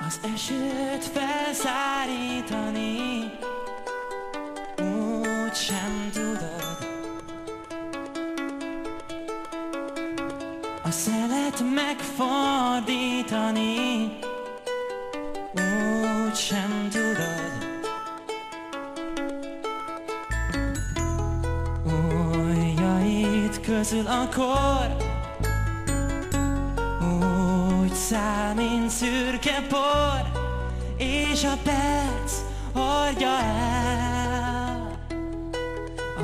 Az esőt felszárítani úgy sem tudod, a szelet megfordítani úgy sem tudod. Ujjaid közül akkor úgy száll, mint szürke por, és a perc hordja el.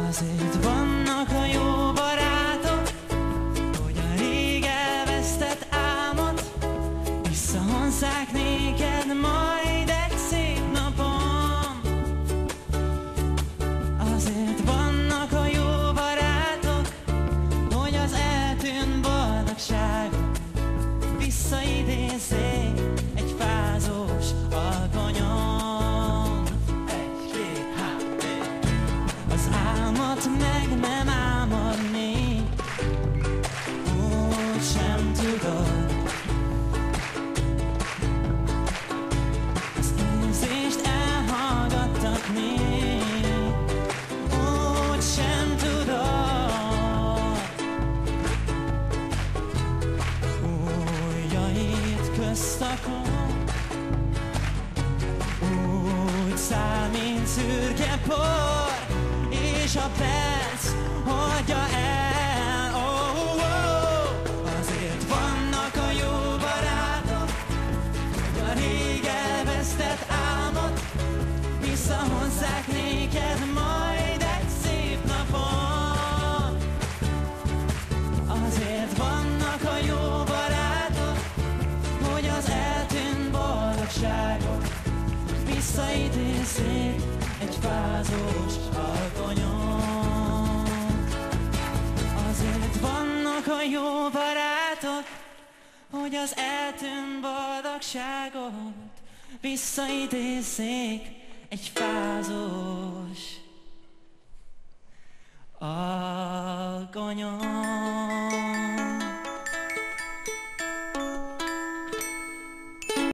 Azért vannak a jó barátok, hogy a rég elvesztett álmot visszahozzák néked majd egy szép napon. Azért vannak a jó barátok, hogy az eltűnt boldogságot visszaidézzék egy fázós alkonyon. Egy, két, három, az álmot meg nem álmodni úgy sem tudod. Az érzést elhallgattatni úgy sem tudod. Ujjaid közt akkor úgy száll, mint szürke por, és a perc hordja el. Oh, oh, oh. Azért vannak a jó barátok, hogy a rég elvesztett álmot visszahozzák néked majd egy szép napon. Azért vannak a jó barátok, hogy az eltűnt boldogságot visszaidézzék egy fázós alkonyon. Azért vannak a jó barátok, hogy az eltűnt boldogságot visszaidézzék egy fázós alkonyon.